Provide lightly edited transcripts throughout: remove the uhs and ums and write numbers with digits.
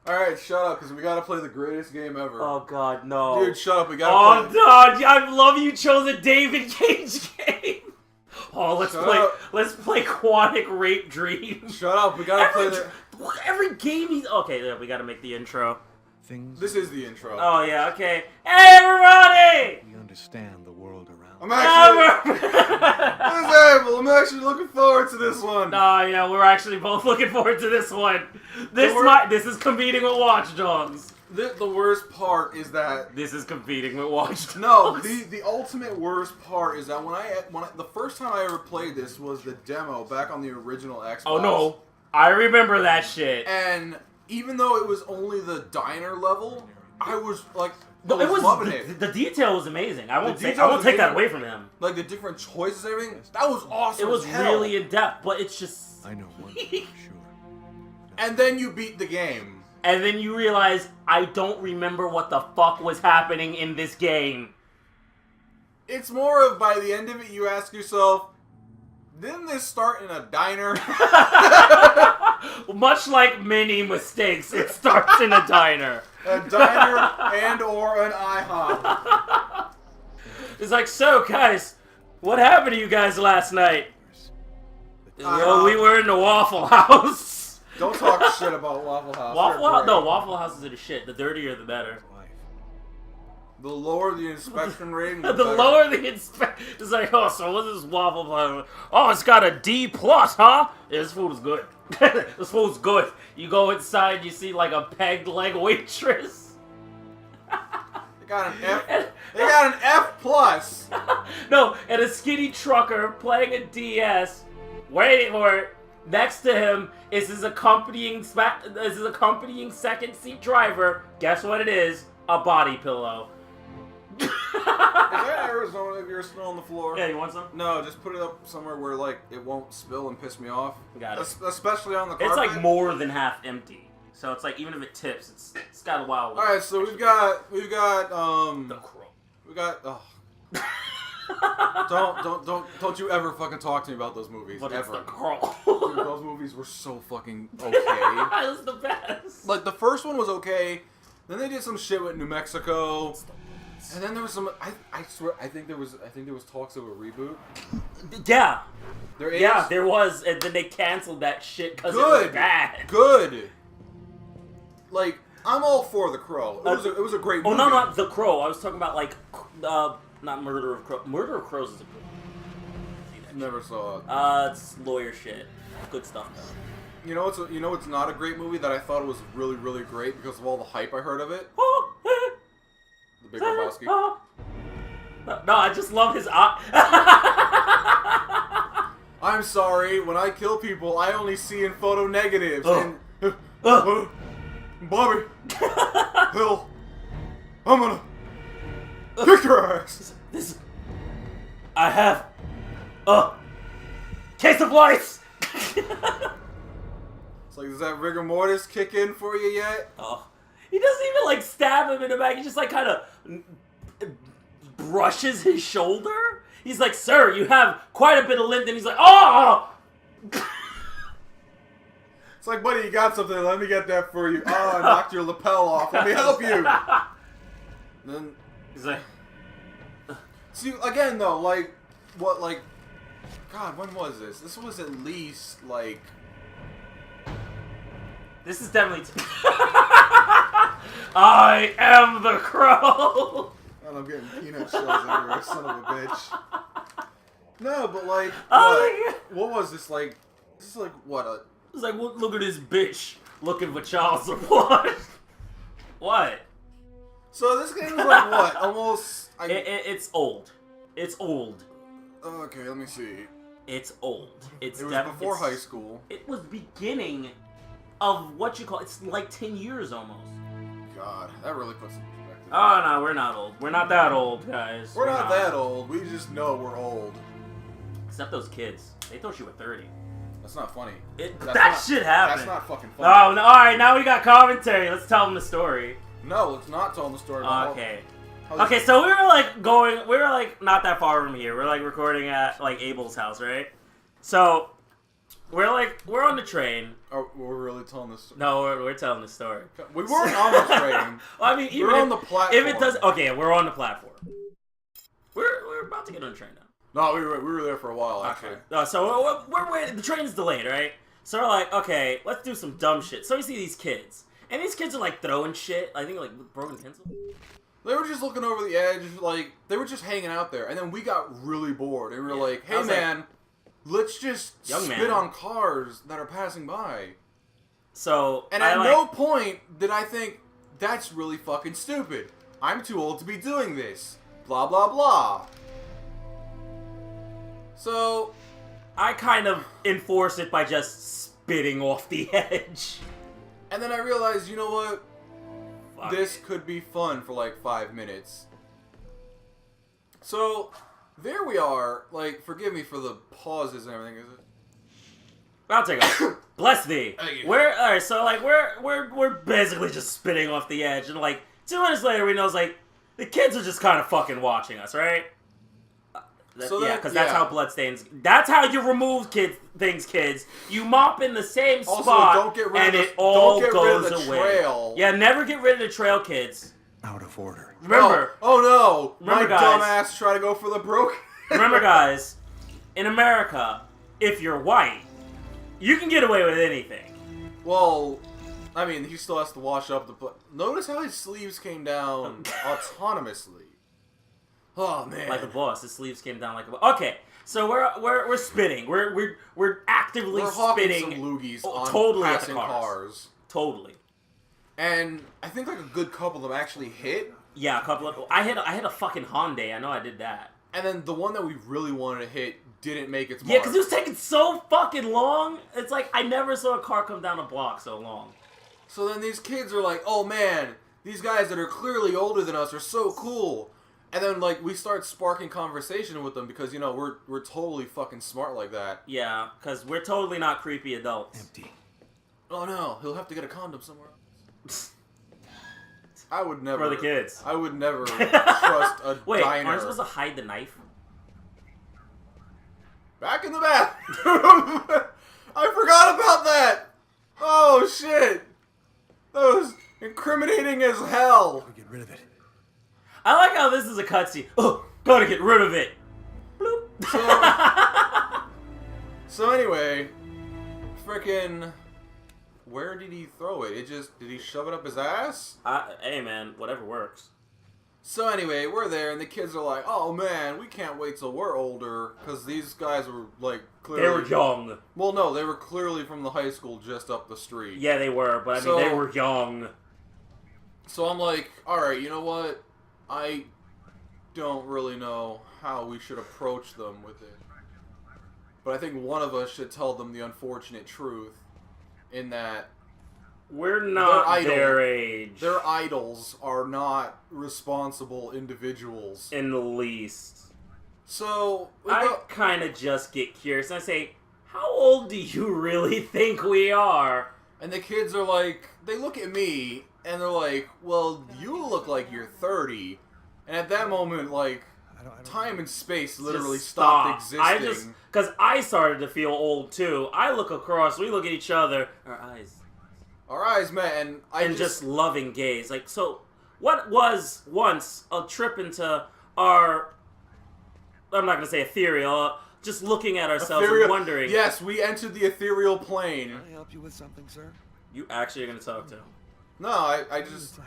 Alright, shut up, because we gotta play the greatest game ever. Oh god, no. Dude, shut up, we gotta play. Oh god, I love you chose a David Cage game. Oh, let's play Aquatic Rape Dream. Shut up, we gotta play the... Every game he's... Okay, yeah, we gotta make the intro. This is the intro. Oh yeah, okay. Hey everybody! We understand the world around. I'm actually... This is Abel, I'm actually looking forward to this one. Oh yeah, we're actually both looking forward to this one. This is competing with Watch Dogs. The worst part is that... This is competing with Watch Dogs. No, the ultimate worst part is that when I the first time I ever played this was the demo back on the original Xbox. Oh no, I remember that shit. And even though it was only the diner level, I was like, loving it. The detail was amazing. I won't take that away from him. Like the different choices and everything, that was awesome. It was really in depth, but it's just... I know one thing for sure. And then you beat the game. And then you realize, I don't remember what the fuck was happening in this game. It's more of, by the end of it, you ask yourself, didn't this start in a diner? Much like many mistakes, it starts in a diner. A diner and or an IHOP. It's like, so guys, what happened to you guys last night? Well, we were in the Waffle House. Don't talk shit about Waffle House. Waffle Houses are the shit. The dirtier, the better. The lower the inspection rating, the lower the inspection. It's like, oh, so what's this Waffle House? Oh, it's got a D+, huh? Yeah, this food is good. This food's good. You go inside, you see like a pegged leg waitress. They got an F. They got an F+. No, and a skinny trucker playing a DS, waiting for it. Next to him is his accompanying second seat driver. Guess what it is? A body pillow. Is that Arizona if you're still on the floor? Yeah, you want some? No, just put it up somewhere where like it won't spill and piss me off. Got it. Especially on the carpet. It's like more than half empty. So it's like even if it tips, it's got a while. All right, so we've got the crow. We got don't you ever fucking talk to me about those movies. But ever. It's the crow. Dude, those movies were so fucking okay. It was the best. Like the first one was okay. Then they did some shit with New Mexico. And then there was some. I swear. I think there was talks of a reboot. Yeah. There is. Yeah, there was, and then they canceled that shit because it was bad. Good. Like I'm all for The Crow. It was a great movie. Oh no, not The Crow. I was talking about like not Murder of Crows. Murder of Crows is a good movie. Never saw it. It's lawyer shit. Good stuff though. You know it's not a great movie that I thought was really, really great because of all the hype I heard of it? The Big Lebowski. No, I just love his eye. I'm sorry, when I kill people, I only see in photo negatives. And Bobby, Hill, I'm gonna kick your ass. I have a case of lice. It's like, does that rigor mortis kick in for you yet? Oh, he doesn't even like stab him in the back. He just like kind of brushes his shoulder. He's like, "Sir, you have quite a bit of lint." And he's like, "Oh!" It's like, buddy, you got something. Let me get that for you. Oh, I knocked your lapel off. Let me help you. Then he's like, see, again though, like, what, like, God, when was this? This was at least like. This is definitely. I am the Crow. And I'm getting peanut shells everywhere, son of a bitch. No, but like, what was this like? This is like what? It's like, look at this bitch looking for child support. What? So this game is like what? Almost. It's old. It's old. Okay, let me see. It's old. It was before high school. It was beginning of what you call. It's like 10 years almost. God, that really puts it in perspective. Oh no, we're not old. We're not that old, guys. We're not that old. We just know we're old. Except those kids. They thought you were 30. That's not funny. That shit happened. That's not fucking funny. Oh, no, alright, now we got commentary. Let's tell them the story. No, let's not tell them the story. Okay. Okay, so we were like not that far from here. We're like recording at like Abel's house, right? So we're on the train. Oh, we're really telling this story. No, we're telling the story. We weren't on the train. Well, I mean, even we're on the platform. If it does, okay, we're on the platform. We're about to get on the train now. No, we were there for a while actually. Okay. So we're waiting. The train is delayed, right? So we're like, okay, let's do some dumb shit. So we see these kids, and these kids are like throwing shit. I think like broken pencil. They were just looking over the edge, like they were just hanging out there, and then we got really bored, and we were like, "Hey man, let's just spit on cars that are passing by." So and at no point did I think that's really fucking stupid. I'm too old to be doing this. Blah blah blah. So I kind of enforce it by just spitting off the edge. And then I realized, you know what? Fuck. This could be fun for like 5 minutes. So there we are. Like, forgive me for the pauses and everything. Is it? I'll take it. Bless thee. Thank you. Alright, so like we're basically just spitting off the edge, and like 2 minutes later we know it's like the kids are just kind of fucking watching us, right? Because that's how bloodstains. That's how you remove kids. You mop in the same spot, don't get rid and of it all goes away. Trail. Yeah, never get rid of the trail, kids. Out of order. Remember? Oh no! Remember, my guys, dumbass try to go for the broken. Remember, guys, in America, if you're white, you can get away with anything. Well, I mean, he still has to wash up the. Notice how his sleeves came down autonomously. Oh man! Like a boss, his sleeves came down like a boss. Okay, so we're spitting. We're actively spitting. Some loogies on totally passing at the cars. Totally. And I think like a good couple of them actually hit. Yeah, a couple of. I hit a fucking Hyundai. I know I did that. And then the one that we really wanted to hit didn't make its mark. Yeah, because it was taking so fucking long. It's like I never saw a car come down a block so long. So then these kids are like, "Oh man, these guys that are clearly older than us are so cool." And then, like, we start sparking conversation with them because, you know, we're totally fucking smart like that. Yeah, because we're totally not creepy adults. Empty. Oh, no. He'll have to get a condom somewhere else. I would never... For the kids. I would never trust a Wait, diner. aren't you supposed to hide the knife? Back in the bathroom! I forgot about that! Oh, shit! That was incriminating as hell. I'll get rid of it. I like how this is a cutscene. Oh, gotta get rid of it. Bloop. So anyway, frickin', where did he throw it? Did he shove it up his ass? Hey man, whatever works. So anyway, we're there, and the kids are like, "Oh man, we can't wait till we're older," because these guys were like clearly. They were young. Well, no, they were clearly from the high school just up the street. Yeah, they were, but I mean, they were young. So I'm like, all right, you know what? I don't really know how we should approach them with it. But I think one of us should tell them the unfortunate truth in that we're not their age. Their idols are not responsible individuals. In the least. So I kind of just get curious and I say, how old do you really think we are? And the kids are like, they look at me and they're like, well, you look like you're 30. And at that moment, like, time and space literally stopped existing. Because I started to feel old too. I look across, we look at each other, our eyes met, and just loving gaze. Like, so, what was once a trip into our, I'm not going to say ethereal, just looking at ourselves and wondering. Yes, we entered the ethereal plane. Can I help you with something, sir? You actually are going to talk to him? No, I just...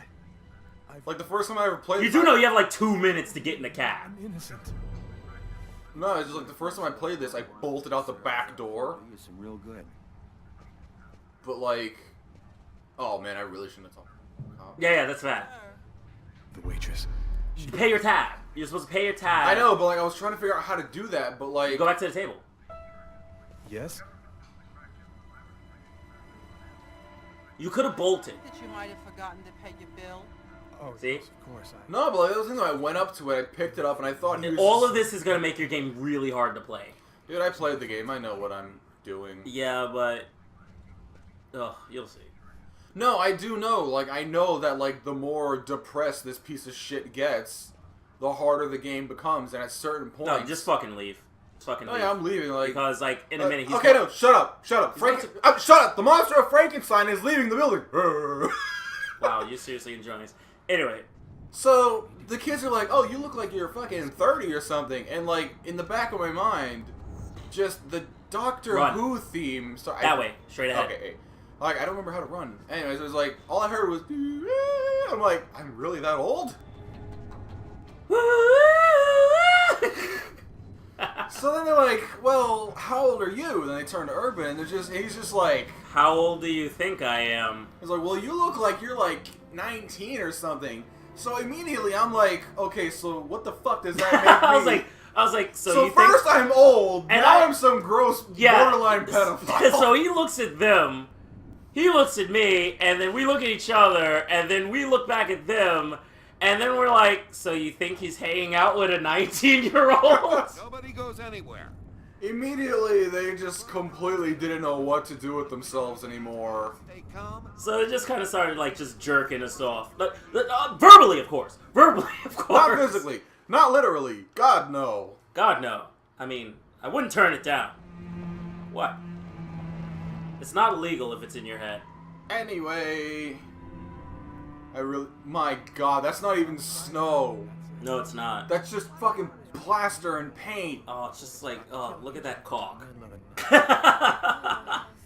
Like, the first time I ever played... You do know you have, like, 2 minutes to get in the cab. I'm innocent. No, it's just like the first time I played this, I bolted out the back door. You some real good. But, like... Oh, man, I really shouldn't have talked. Yeah, that's bad. The waitress. You pay your tab. You're supposed to pay your tab. I know, but, like, I was trying to figure out how to do that, but, like... You go back to the table. Yes? You could have bolted. That you might have forgotten to pay your bill. Oh, see? yes, of course. No, but like, that was the thing, I went up to it, I picked it up, and I thought he was all of this is going to make your game really hard to play. Dude, I played the game. I know what I'm doing. Yeah, but... Ugh, you'll see. No, I do know. Like, I know that, like, the more depressed this piece of shit gets, the harder the game becomes, and at certain points... No, just fucking leave. fucking Oh leave. yeah, I'm leaving. Like, Because, like, in a minute, he's okay, no, shut up. Shut up. Shut up. The monster of Frankenstein is leaving the building. Wow, you're seriously enjoying this. Anyway. So, the kids are like, oh, you look like you're fucking 30 or something. And, like, in the back of my mind, just the Doctor Who theme. So that way. Straight ahead. Okay. Like, I don't remember how to run. Anyways, it was like, all I heard was, I'm like, I'm really that old? So then they're like, well, how old are you? And then they turn to Urban, and he's just like... How old do you think I am? He's like, well, you look like you're like 19 or something. So immediately I'm like, okay, so what the fuck does that make me? I was like, so you first think... I'm old, and now I'm some gross borderline pedophile. So he looks at them, he looks at me, and then we look at each other, and then we look back at them, and then we're like, so you think he's hanging out with a 19-year-old? Nobody goes anywhere. Immediately, they just completely didn't know what to do with themselves anymore. Stay calm. So they just kind of started, like, just jerking us off. Verbally, of course. Verbally, of course. Not physically. Not literally. God, no. God, no. I mean, I wouldn't turn it down. What? It's not illegal if it's in your head. Anyway... My God, that's not even snow. No, it's not. That's just fucking plaster and paint. Oh, it's just like, oh, look at that caulk.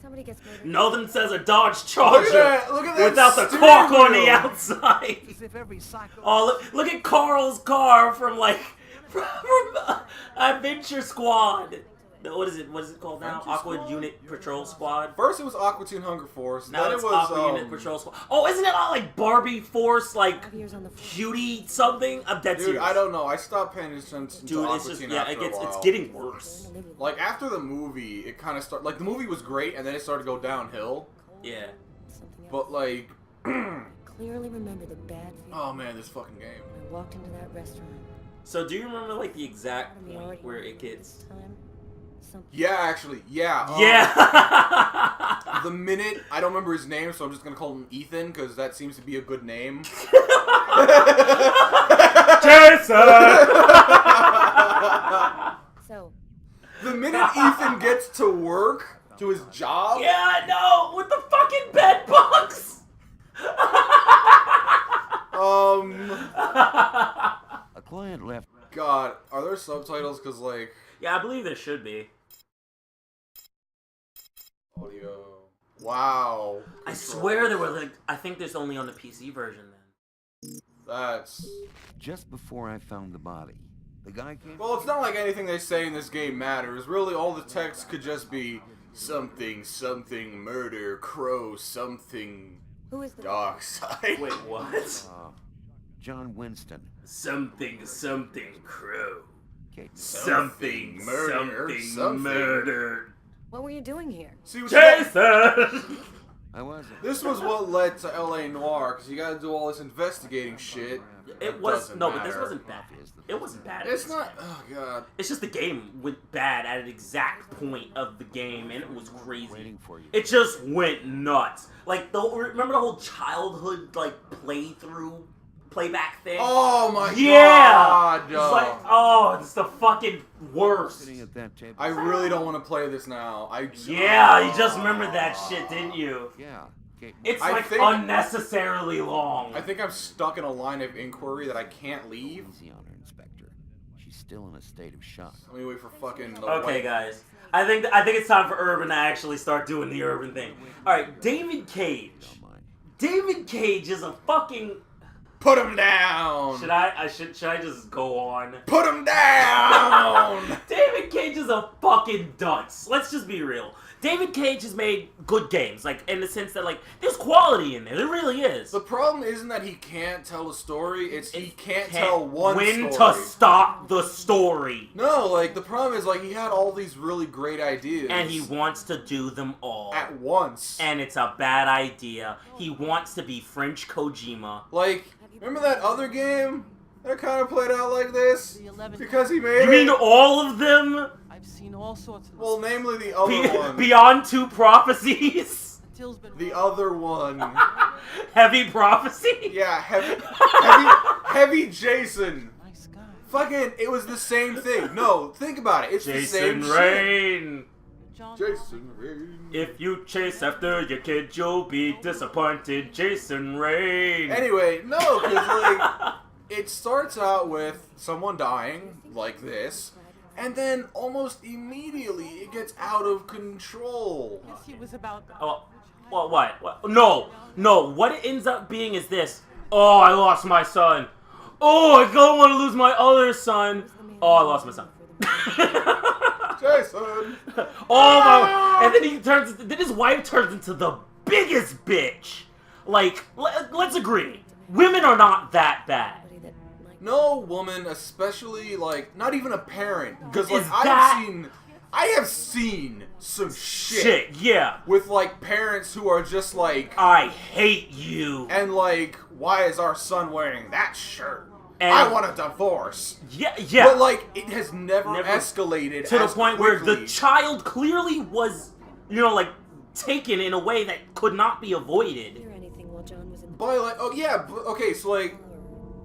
Somebody gets murdered. Nothing says a Dodge Charger Look at that without the steering caulk on the wheel. outside. As if every cycle... Oh, look at Carl's car from Adventure Squad. No, what is it called now? Adventure Aqua Squad? Unit Patrol Squad. First it was Aqua Teen Hunger Force. Now then it's it was Aqua Unit Patrol Squad. Oh, isn't it all like Barbie Force, like 5 years on the floor. Cutie something? I'm dead Dude, serious. I don't know. I stopped paying attention to Dude, Aqua it's just Teen yeah, after a while. it's getting worse. Like after the movie, it kind of started. Like the movie was great, and then it started to go downhill. Yeah. Something else. But like, Clearly remember the bad feeling oh man, this fucking game. when I walked into that restaurant. So do you remember like the exact point where it gets? This time, something. Yeah, actually, yeah. Yeah. The minute I don't remember his name, so I'm just gonna call him Ethan because that seems to be a good name. Jason. So, The minute Ethan gets to work, to his job. Yeah, I know, with the fucking bed bugs. A client left. God, are there subtitles? Cause like Yeah, I believe there should be. audio. Wow. I swear there were like, I think there's only on the PC version then. That's. Just before I found the body, the guy came... Well, it's not like anything they say in this game matters. Really, all the text could just be something, something, murder, crow, something, who is the dark side. Wait, what? John Winston. Something, crow. Kate. Something, something. murdered. What were you doing here? See, Jason! I wasn't. this was what led to L.A. Noire, because you gotta do all this investigating shit. It was, doesn't no, but this matter. wasn't bad. It wasn't bad. It's not. Oh god. It's just the game went bad at an exact point of the game, and it was crazy. Waiting for you. It just went nuts. Like, remember the whole childhood, like, playback thing? Oh my Yeah! god. It's like, oh, it's the fucking worst. Sitting at that table. I really don't want to play this now. Yeah, you just remembered that shit, didn't you? Yeah. Kate. It's I like think- unnecessarily long. I think I'm stuck in a line of inquiry that I can't leave. Easy on her, Inspector. She's still in a state of shock. Let me wait for fucking. The Okay, white- guys. I think it's time for Urban to actually start doing the Urban thing. All right, David Cage. Don't mind. David Cage is a fucking. Put him down. Should I just go on? Put him down. David Cage is a fucking dunce. Let's just be real. David Cage has made good games, like, in the sense that, like, there's quality in there. There really is. The problem isn't that he can't tell a story, it's he can't tell one when story. to stop the story. No, like, the problem is, like, he had all these really great ideas. And he wants to do them all. At once. And it's a bad idea. He wants to be French Kojima. Like, remember that other game that kind of played out like this? The 11th. Because he made You mean all of them? I've seen all sorts of Well, namely the other one. Beyond Two Prophecies? Till's been The other one. Heavy Prophecy? Yeah, heavy Jason. nice guy. Fucking, it was the same thing. No, think about it. It's the same Jason shit. Rain. Jason Rain. If you chase after your kid, you'll be disappointed. Jason Rain. Anyway, no, because, like, it starts out with someone dying, like this, and then almost immediately it gets out of control. Yes, he was about. Oh, well, what? No. What it ends up being is this. Oh, I lost my son. Oh, I don't want to lose my other son. Oh, I lost my son. Jason! Oh my! And then his wife turns into the biggest bitch. Like, let's agree, women are not that bad. No woman, especially, like, not even a parent, because, like, Is I have seen some Shit, yeah. with, like, parents who are just like, I hate you. and, like, why is our son wearing that shirt? And- I want a divorce. Yeah. But, like, it has never escalated To the as point where quickly. the child clearly was, like, taken in a way that could not be avoided. Hear anything while John was in the By, like, oh, yeah, okay, so, like,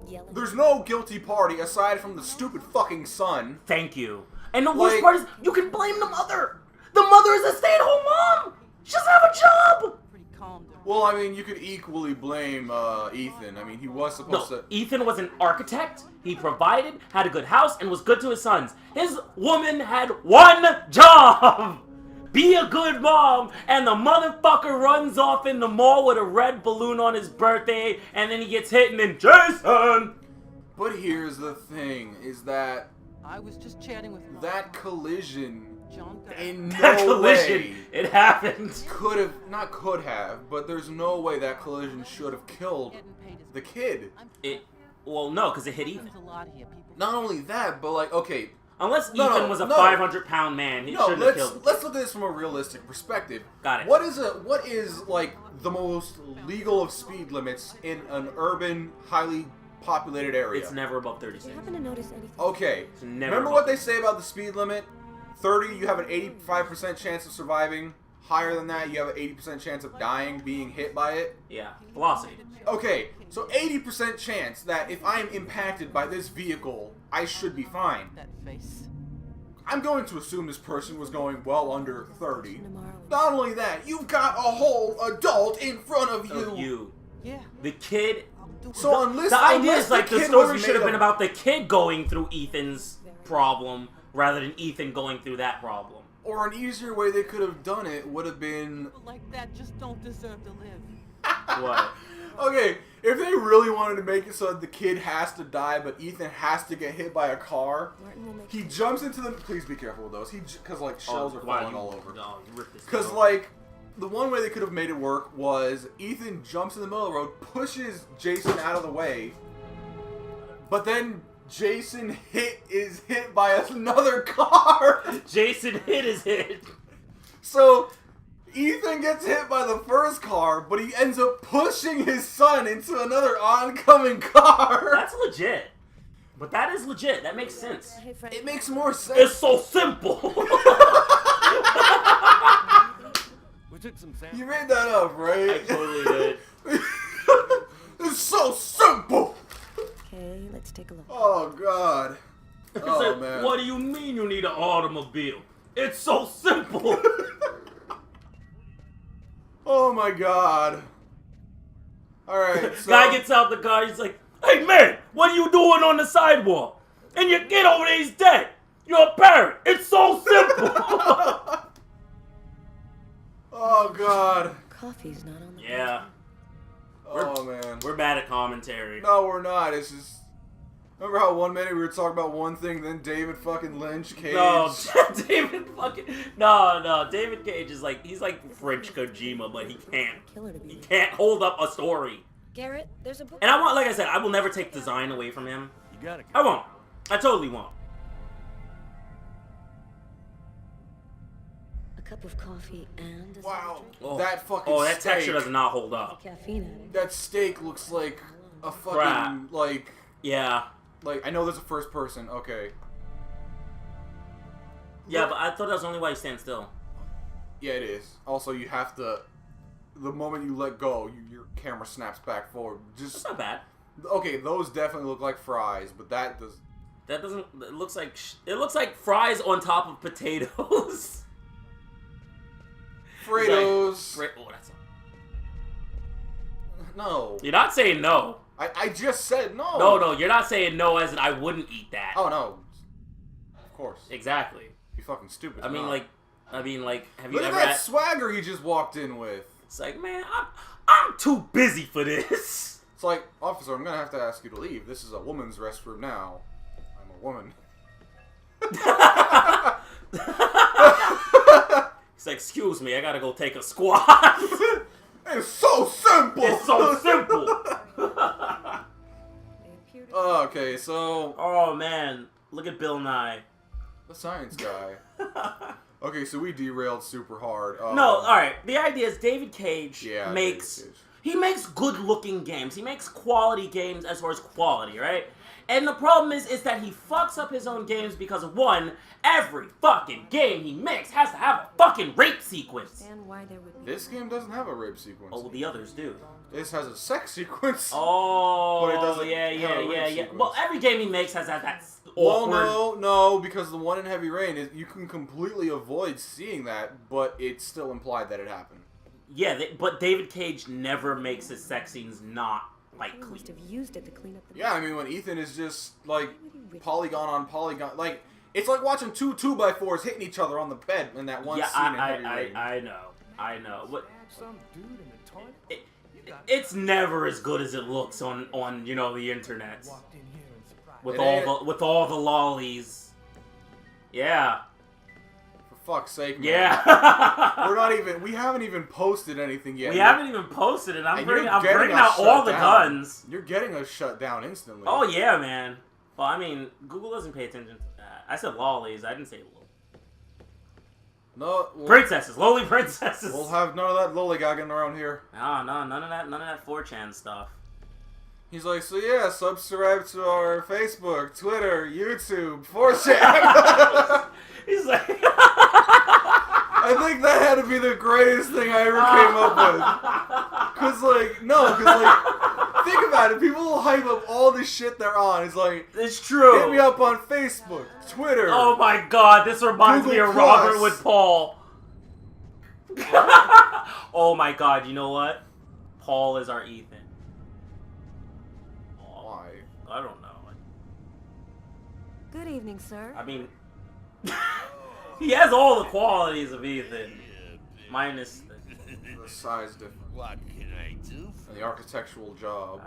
yelling? there's no guilty party aside from the stupid fucking son. Thank you. And the worst Like- part is, you can blame the mother. The mother is a stay-at-home mom. She doesn't have a job. Pretty calm. Well, I mean, you could equally blame Ethan. I mean, he was supposed to... Ethan was an architect. He provided, had a good house, and was good to his sons. His woman had one job. Be a good mom, and the motherfucker runs off in the mall with a red balloon on his birthday, and then he gets hit, and then Jason. But here's the thing, is that I was just chatting with Mom. that collision John got in That no collision, way it happened. could have, but there's no way that collision should have killed hadn't paid his. the kid. Well, no, because it hit Ethan. There's a lot here. People. Not only that, but like, okay, Unless No, Ethan no, was a no. 500-pound man, he no, shouldn't have killed him. let's look at this from a realistic perspective. Got it. What is like the most legal of speed limits in an urban, highly populated area? It's never above Do 36. you happen to notice anything? Okay. It's never Remember above what they say about the speed limit? 30, you have an 85% chance of surviving. Higher than that, you have an 80% chance of dying, being hit by it. Yeah, velocity. Okay, so 80% chance that if I am impacted by this vehicle, I should be fine. That face. I'm going to assume this person was going well under 30. Tomorrow. Not only that, you've got a whole adult in front of you. Of you. Yeah. The kid. So unless The idea unless is like the kid story was should have made been of- about the kid going through Ethan's problem rather than Ethan going through that problem. Or an easier way they could have done it would have been... People like that just don't deserve to live. What? Okay, if they really wanted to make it so that the kid has to die, but Ethan has to get hit by a car, Martin will make he jumps into the... Please be careful with those. Because, like, shells are why falling you- all over. Oh, you ripped this Because, thing like, the one way they could have made it work was Ethan jumps in the middle of the road, pushes Jason out of the way, but then Jason is hit by another car. over. Jason hit his head. So Ethan gets hit by the first car, but he ends up pushing his son into another oncoming car. That's legit. But that is legit. That makes sense. Hey, Fred. It makes more sense. It's so simple. We took some sand. You made that up, right? I totally did. It's so simple. Okay, let's take a look. Oh God. It's Oh like, man. what do you mean you need an automobile? It's so simple. Oh my God. All right. So, Guy gets out the car. He's like, "Hey man, what are you doing on the sidewalk?" And you get over there. He's dead. You're a parent. It's so simple. Oh God. Coffee's not on the Yeah, Oh man. we're bad at commentary. No, we're not. It's just. Remember how 1 minute we were talking about one thing, then David fucking Lynch Cage. No, David fucking no. David Cage is like he's like French Kojima, but he killer to be. can't hold up a story. Garrett, there's a book. And I want, like I said, I will never take design away from him. You got it. I won't. I totally won't. A cup of coffee and a Wow. Oh. That fucking Oh, that steak. texture does not hold up. caffeine addict. That steak looks like a fucking Crap. like Yeah, I know there's a first person. Okay. yeah, but I thought that was the only why you stand still. Yeah, it is. Also, you have to. The moment you let go, your camera snaps back forward. That's Just not bad. okay. Those definitely look like fries, but that does. That doesn't. It looks like fries on top of potatoes. Fredos. Oh, that's. No. You're not saying no. I just said no. No, you're not saying no as in I wouldn't eat that. Oh no. Of course. Exactly. You fucking stupid. I mean, like, have you Look ever at that had... swagger he just walked in with. It's like, man, I'm too busy for this. It's like, officer, I'm gonna have to ask you to leave. This is a woman's restroom now. I'm a woman. He's like, excuse me, I gotta go take a squat. It's so simple. It's so simple. Okay, so Oh man, look at Bill Nye. the science guy. Okay, so we derailed super hard. No, all right. The idea is David Cage Yeah, makes David Cage. he makes good-looking games. He makes quality games as far as quality, right? And the problem is that he fucks up his own games because of one, every fucking game he makes has to have a fucking rape sequence. And why there would be. This game doesn't have a rape sequence. Oh, well, the others do. This has a sex sequence. Oh, But it doesn't yeah. have a rape sequence. Well, every game he makes has that Well, awkward... no, because the one in Heavy Rain is you can completely avoid seeing that, but it's still implied that it happened. Yeah, but David Cage never makes his sex scenes not, like, You must clean. have used it to clean up the. Yeah, I mean when Ethan is just like polygon on polygon, like it's like watching two 2x4s hitting each other on the bed in that one Yeah, scene in Heavy Rain. I know. What? It's never as good as it looks on the internet. With all the lollies. Yeah. For fuck's sake, man. Yeah. We haven't even posted anything yet. We haven't even posted it. I'm And bringing you're getting out us all shut the down. guns. You're getting us shut down instantly. Oh yeah, man. Well, I mean, Google doesn't pay attention to that. I said lollies. I didn't say No. princesses. Lowly princesses. We'll have none of that lollygagging around here. No, none of that 4chan stuff. He's like, so yeah, subscribe to our Facebook, Twitter, YouTube, 4chan. He's like, I think that had to be the greatest thing I ever came up with. Think about it. People will hype up all the shit they're on. It's like, it's true. hit me up on Facebook, Twitter. Oh my god, this reminds me Google of Plus. Robert with Paul. Oh my god, you know what? Paul is our Ethan. Why? I don't know. Good evening, sir. I mean, he has all the qualities of Ethan. Minus The size difference. What can I do? And the architectural job.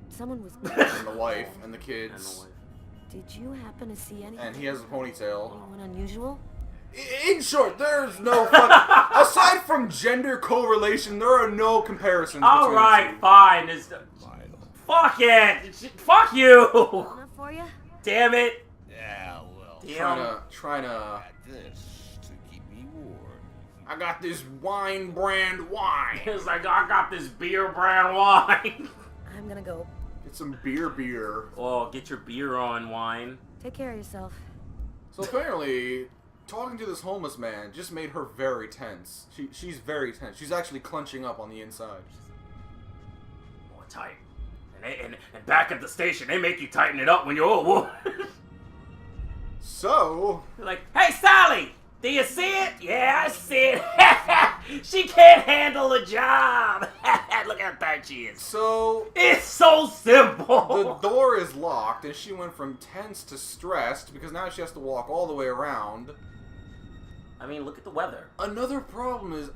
Someone was. And the wife. And the and kids. the wife. Did you happen to see anything? And he has a ponytail. Anyone unusual? In short, there's no fucking... Aside from gender correlation, there are no comparisons between the Alright, two. fine. Fuck it! Fuck you! Enough for you? Damn it! Yeah, well, Trying to... got this to keep me warm. I got this wine brand wine. It's like, I got this beer brand wine. I'm gonna go. Get some beer. Oh, get your beer on, wine. Take care of yourself. So apparently, talking to this homeless man just made her very tense. She's very tense. She's actually clenching up on the inside. More tight. And back at the station, they make you tighten it up when you're old. So... They're like, hey, Sally! Do you see it? Yeah, I see it. She can't handle the job. Look how tight she is. So... It's so simple. The door is locked, and she went from tense to stressed, because now she has to walk all the way around. I mean, look at the weather. Another problem is...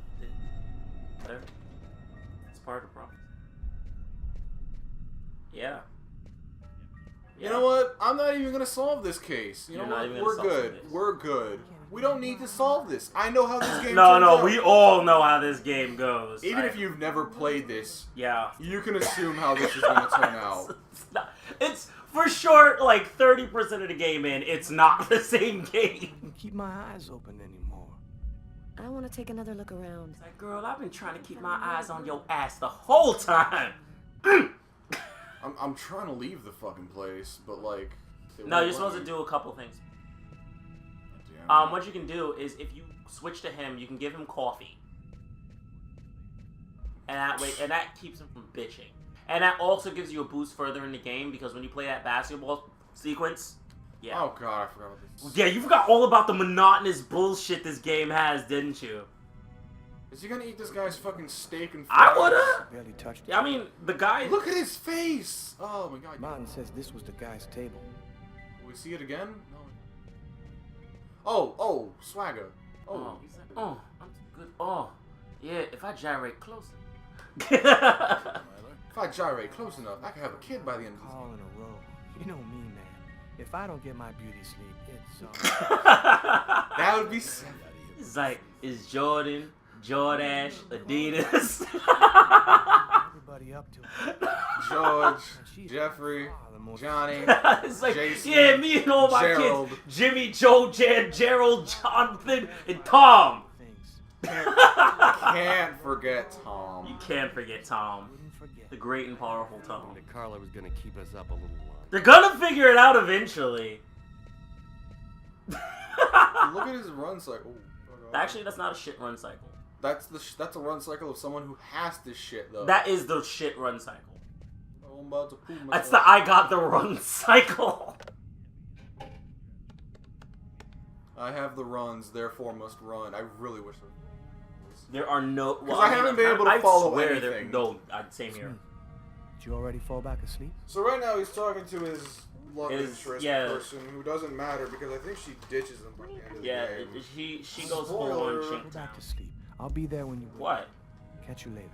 It's part of the problem. Yeah. You know what? I'm not even gonna solve this case. You You're know not what? even gonna We're solve good. this. We're good. We don't need to solve this. I know how this game No, turns out. we all know how this game goes. Even if you've never played this, Yeah. you can assume how this is gonna turn out. It's for sure, like 30% of the game in, it's not the same game. Keep my eyes open anymore. I want to take another look around. It's like, girl, I've been trying to keep my eyes on your ass the whole time. I'm trying to leave the fucking place, but like... it No, won't you're supposed to let do a couple things. me. Damn. What you can do is if you switch to him, you can give him coffee. And that way, and that keeps him from bitching. And that also gives you a boost further in the game because when you play that basketball sequence, Yeah. Oh god, I forgot about this. Yeah, you forgot all about the monotonous bullshit this game has, didn't you? Is he gonna eat this guy's fucking steak and I fries? would've. Barely touched it. Yeah, I mean, the guy... Look at his face! Oh my god. Martin says this was the guy's table. Will we see it again? No. Oh, swagger. Oh, I'm good. Oh, yeah, if I gyrate closer. If I gyrate close enough, I could have a kid by the end of this. Call in a row. You know me, man. If I don't get my beauty sleep, it's That would be 7. It's like, it's Jordan, Jordache, Adidas. everybody up to it. George, She's Jeffrey, far the most- Johnny. It's like, Jason, yeah, me and all my Gerald. kids. Jimmy, Joe, Gerald, Jonathan, and Tom. Things. Can't forget Tom. You can't forget Tom. Wouldn't forget. The great and powerful Tom. That Carla was gonna keep us up a little while. They're gonna figure it out eventually. Look at his run cycle. Actually, that's not a shit run cycle. That's a run cycle of someone who has this shit though. That is the shit run cycle. Oh, I'm about to poop myself. That's the I got the run cycle. I have the runs, therefore must run. I really wish there was. There are no. Because I haven't been able to follow anything. Same here. Did you already fall back asleep? So right now he's talking to his love His- interest yeah. person who doesn't matter because I think she ditches him by the end of the Yeah, game. she goes full on Spoiler. Go Chink back Town. to sleep. I'll be there when you wake. What? Catch you later.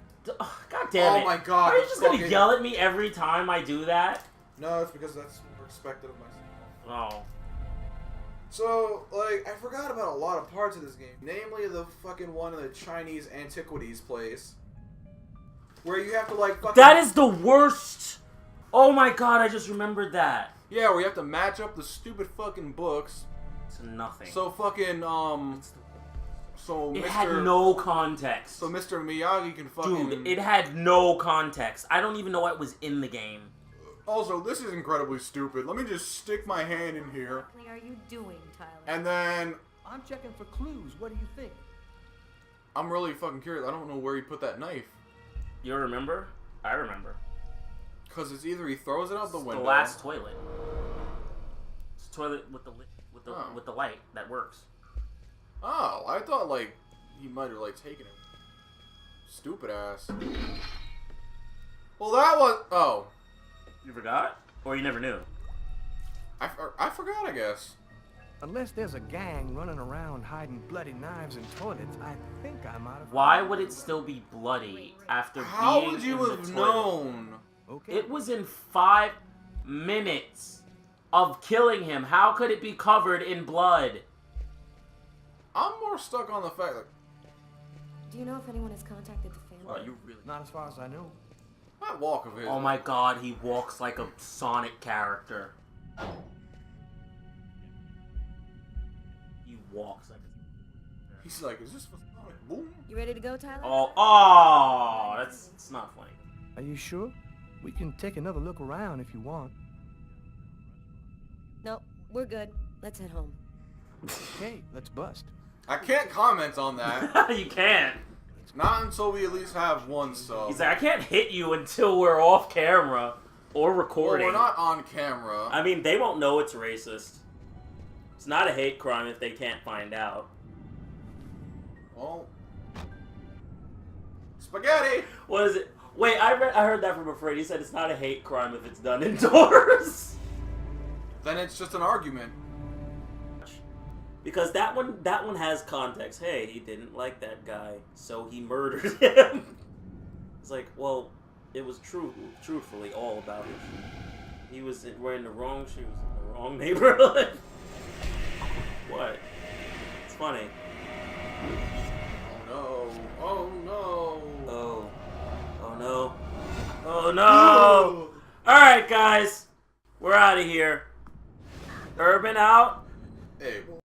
God damn it! Oh my god! Are you that's just gonna fucking- yell at me every time I do that? No, it's because that's expected of myself. Oh. So, like, I forgot about a lot of parts of this game. Namely, the fucking one in the Chinese antiquities place. Where you have to, like, fucking... That is the worst! Oh my god, I just remembered that. Yeah, where you have to match up the stupid fucking books. It's nothing. So fucking, So it Mr. had no context. So Mr. Miyagi can fucking... Dude, it had no context. I don't even know what was in the game. Also, this is incredibly stupid. Let me just stick my hand in here. What are you doing, Tyler? And then... I'm checking for clues. What do you think? I'm really fucking curious. I don't know where he put that knife. You remember? I remember. Because it's either he throws it out the It's window... the last toilet. It's a toilet with the Oh. with the light that works. Oh, I thought, like, he might have, like, taken it. Stupid ass. Well, that was... Oh. You forgot? Or you never knew? I forgot, I guess. Unless there's a gang running around hiding bloody knives in toilets, I think I might have. Why would it still be bloody after How being would you in have the toilet? known? Okay. It was in 5 minutes of killing him. How could it be covered in blood? I'm more stuck on the fact that... Do you know if anyone has contacted the family? Oh, you really... Not as far as I know. That walk of his... Oh my god, he walks like a Sonic character. He walks like a... He's like, is this for Sonic Boom? You ready to go, Tyler? It's not funny. Are you sure? We can take another look around if you want. No, we're good. Let's head home. Okay, let's bust. I can't comment on that. You can't. Not until we at least have one sub. He's like, I can't hit you until we're off camera or Well, recording. we're not on camera. I mean, they won't know it's racist. It's not a hate crime if they can't find out. Well... Spaghetti! What is it? Wait, I heard that from a friend. He said it's not a hate crime if it's done indoors. Then it's just an argument. Because that one has context. Hey, he didn't like that guy, so he murdered him. It's like, well, it was truthfully all about him. He was wearing the wrong shoes in the wrong neighborhood. What? It's funny. Oh no. Oh no. Oh. Oh no. Oh no! Alright, guys. We're out of here. Urban out. Abel.